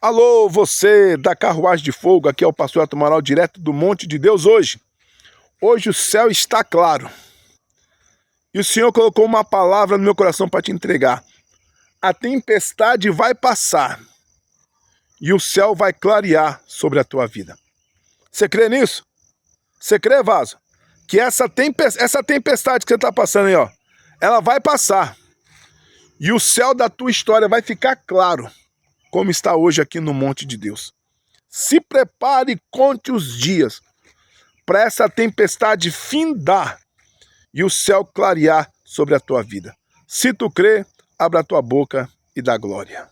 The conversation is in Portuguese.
Alô, você da Carruagem de Fogo, aqui é o pastor Amaral, direto do Monte de Deus hoje. Hoje o céu está claro. E o Senhor colocou uma palavra no meu coração para te entregar. A tempestade vai passar e o céu vai clarear sobre a tua vida. Você crê nisso? Você crê, vaso? Que essa tempestade que você está passando aí, ó, ela vai passar. E o céu da tua história vai ficar claro, como está hoje aqui no Monte de Deus. Se prepare e conte os dias para essa tempestade findar e o céu clarear sobre a tua vida. Se tu crê, abra a tua boca e dá glória.